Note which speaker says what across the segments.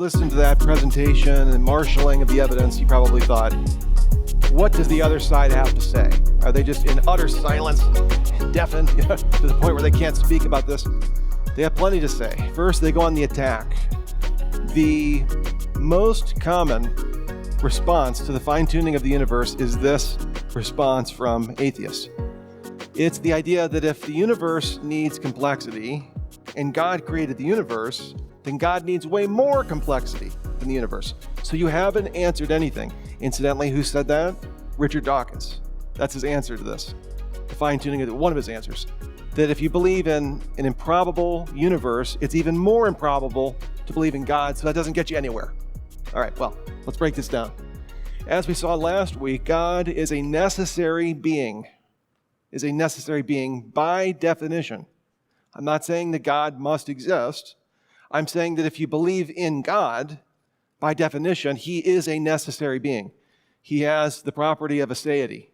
Speaker 1: listened to that presentation and marshaling of the evidence, you probably thought, what does the other side have to say? Are they just in utter silence, deafened, to the point where they can't speak about this? They have plenty to say. First, they go on the attack. The most common response to the fine-tuning of the universe is this response from atheists. It's the idea that if the universe needs complexity and God created the universe, then God needs way more complexity than the universe. So you haven't answered anything. Incidentally, who said that? Richard Dawkins. That's his answer to this. The fine-tuning of one of his answers. That if you believe in an improbable universe, it's even more improbable to believe in God, so that doesn't get you anywhere. All right, well, let's break this down. As we saw last week, God is a necessary being. Is a necessary being by definition. I'm not saying that God must exist. I'm saying that if you believe in God, by definition, he is a necessary being. He has the property of aseity.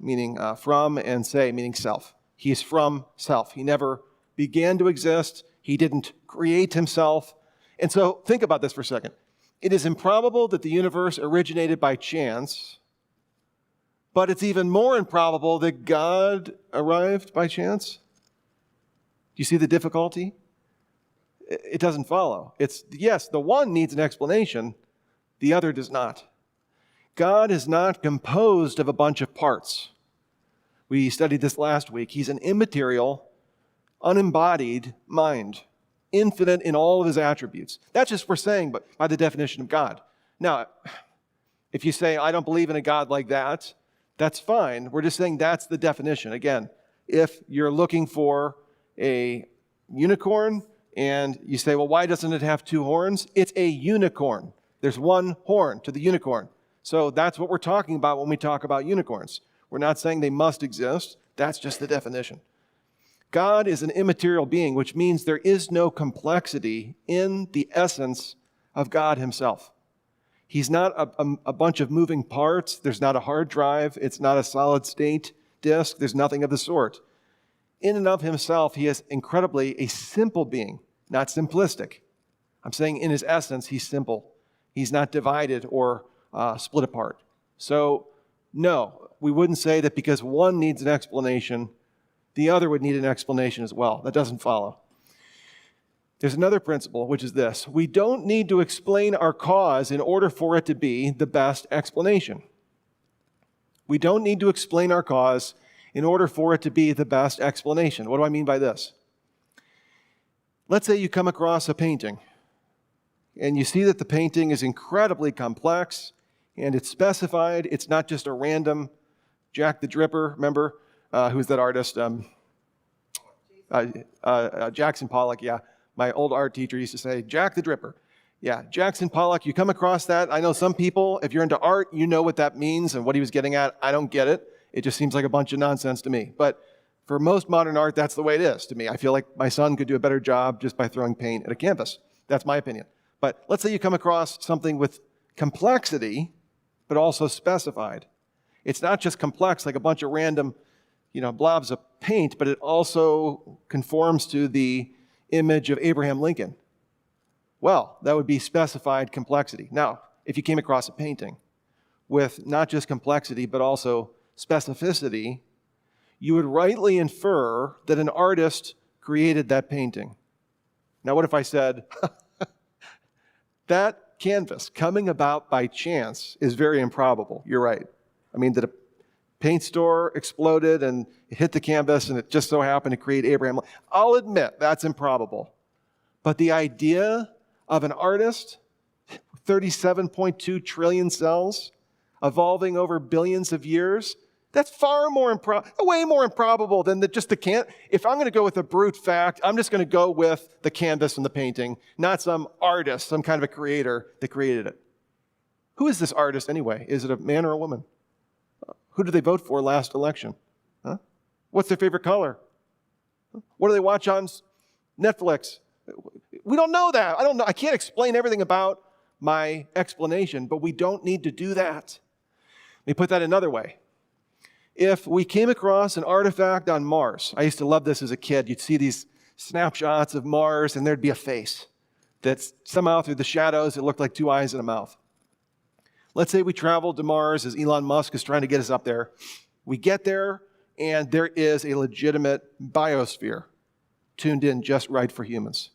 Speaker 1: Meaning from, and say, meaning self. He is from self. He never began to exist. He didn't create himself. And so think about this for a second. It is improbable that the universe originated by chance, but it's even more improbable that God arrived by chance. Do you see the difficulty? It doesn't follow. It's, yes, the one needs an explanation, the other does not. God is not composed of a bunch of parts. We studied this last week. He's an immaterial, unembodied mind, infinite in all of his attributes. That's just we're saying, but by the definition of God. Now, if you say, I don't believe in a God like that, that's fine. We're just saying that's the definition. Again, if you're looking for a unicorn and you say, well, why doesn't it have two horns? It's a unicorn. There's one horn to the unicorn. So that's what we're talking about when we talk about unicorns. We're not saying they must exist. That's just the definition. God is an immaterial being, which means there is no complexity in the essence of God himself. He's not a bunch of moving parts. There's not a hard drive. It's not a solid state disk. There's nothing of the sort. In and of himself, he is incredibly a simple being, not simplistic. I'm saying in his essence, he's simple. He's not divided or split apart. So, no, we wouldn't say that because one needs an explanation, the other would need an explanation as well. That doesn't follow. There's another principle, which is this. We don't need to explain our cause in order for it to be the best explanation. We don't need to explain our cause in order for it to be the best explanation. What do I mean by this? Let's say you come across a painting, and you see that the painting is incredibly complex, and it's specified. It's not just a random Jack the Dripper, remember? Who's that artist? Jackson Pollock, yeah. My old art teacher used to say, Jack the Dripper. Yeah, Jackson Pollock, you come across that. I know some people, if you're into art, you know what that means and what he was getting at. I don't get it. It just seems like a bunch of nonsense to me. But for most modern art, that's the way it is to me. I feel like my son could do a better job just by throwing paint at a canvas. That's my opinion. But let's say you come across something with complexity, but also specified. It's not just complex like a bunch of random, blobs of paint, but it also conforms to the image of Abraham Lincoln. Well, that would be specified complexity. Now, if you came across a painting with not just complexity, but also specificity, you would rightly infer that an artist created that painting. Now, what if I said, that canvas coming about by chance is very improbable? You're right. I mean, that a paint store exploded and it hit the canvas and it just so happened to create Abraham Lincoln. I'll admit that's improbable. But the idea of an artist, 37.2 trillion cells, evolving over billions of years, that's way more improbable than just the canvas. If I'm going to go with a brute fact, I'm just going to go with the canvas and the painting, not some artist, some kind of a creator that created it. Who is this artist anyway? Is it a man or a woman? Who did they vote for last election? Huh? What's their favorite color? What do they watch on Netflix? We don't know that. I don't know. I can't explain everything about my explanation, but we don't need to do that. Let me put that another way. If we came across an artifact on Mars, I used to love this as a kid. You'd see these snapshots of Mars, and there'd be a face. that somehow through the shadows it looked like two eyes and a mouth. Let's say we traveled to Mars as Elon Musk is trying to get us up there. We get there, and there is a legitimate biosphere tuned in just right for humans.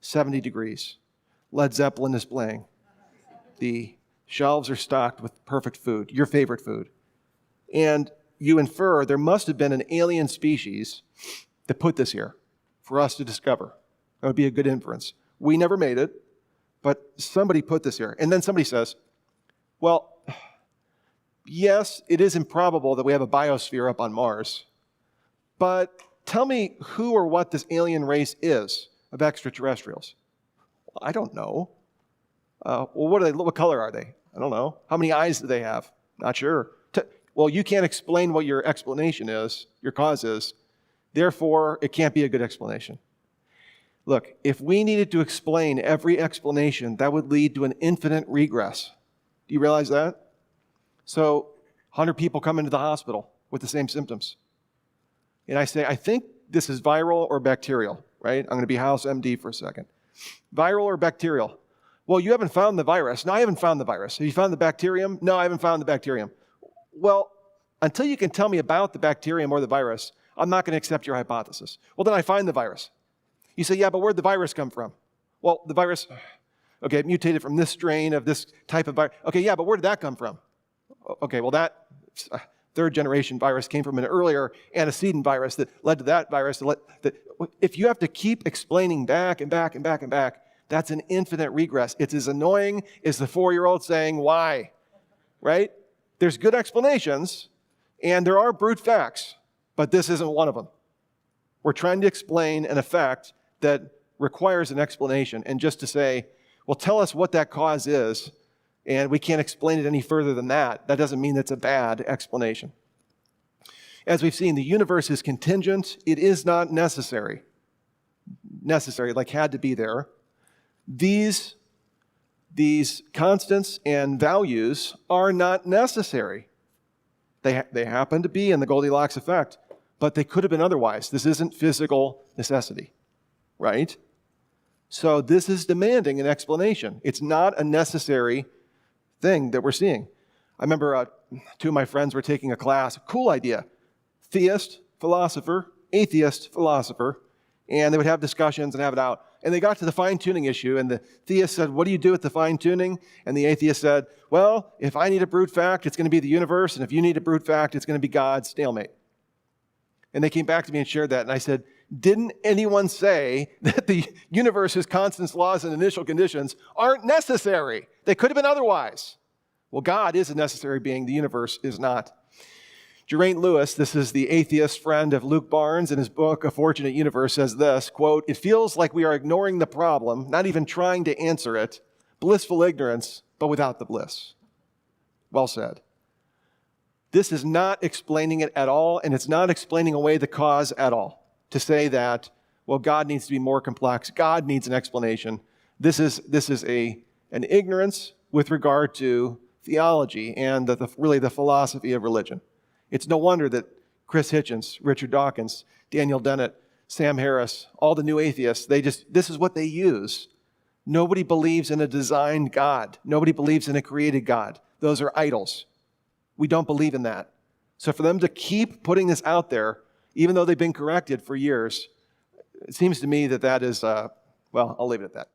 Speaker 1: 70 degrees. Led Zeppelin is playing. The shelves are stocked with perfect food, your favorite food. And you infer there must have been an alien species that put this here for us to discover. That would be a good inference. We never made it, but somebody put this here. And then somebody says, well, yes, it is improbable that we have a biosphere up on Mars, but tell me who or what this alien race is of extraterrestrials. Well, I don't know. Well, what are they? What color are they? I don't know. How many eyes do they have? Not sure. Well, you can't explain what your explanation is, your cause is. Therefore, it can't be a good explanation. Look, if we needed to explain every explanation, that would lead to an infinite regress. Do you realize that? So 100 people come into the hospital with the same symptoms. And I say, I think this is viral or bacterial, right? I'm going to be house MD for a second. Viral or bacterial? Well, you haven't found the virus. No, I haven't found the virus. Have you found the bacterium? No, I haven't found the bacterium. Well, until you can tell me about the bacterium or the virus, I'm not going to accept your hypothesis. Well, then I find the virus. You say, yeah, but where'd the virus come from? Well, the virus, okay, it mutated from this strain of this type of virus. Okay, yeah, but where did that come from? Okay, well, that third generation virus came from an earlier antecedent virus that led to that virus. If you have to keep explaining back and back and back and back, that's an infinite regress. It's as annoying as the 4-year-old saying, why? Right? There's good explanations, and there are brute facts, but this isn't one of them. We're trying to explain an effect that requires an explanation, and just to say, well, tell us what that cause is, and we can't explain it any further than that. That doesn't mean it's a bad explanation. As we've seen, the universe is contingent. It is not necessary. Necessary, like had to be there. These constants and values are not necessary. They happen to be in the Goldilocks effect, but they could have been otherwise. This isn't physical necessity, right? So this is demanding an explanation. It's not a necessary thing that we're seeing. I remember two of my friends were taking a class, cool idea, theist, philosopher, atheist, philosopher, and they would have discussions and have it out. And they got to the fine-tuning issue, and the theist said, what do you do with the fine-tuning? And the atheist said, well, if I need a brute fact, it's going to be the universe, and if you need a brute fact, it's going to be God, stalemate. And they came back to me and shared that, and I said, didn't anyone say that the universe's constants, laws, and initial conditions aren't necessary? They could have been otherwise. Well, God is a necessary being. The universe is not. Geraint Lewis, this is the atheist friend of Luke Barnes, in his book, A Fortunate Universe, says this, quote, it feels like we are ignoring the problem, not even trying to answer it, blissful ignorance, but without the bliss. Well said. This is not explaining it at all, and it's not explaining away the cause at all. To say that, well, God needs to be more complex, God needs an explanation. This is an ignorance with regard to theology and really the philosophy of religion. It's no wonder that Chris Hitchens, Richard Dawkins, Daniel Dennett, Sam Harris, all the new atheists, this is what they use. Nobody believes in a designed God. Nobody believes in a created God. Those are idols. We don't believe in that. So for them to keep putting this out there, even though they've been corrected for years, it seems to me that is, well, I'll leave it at that.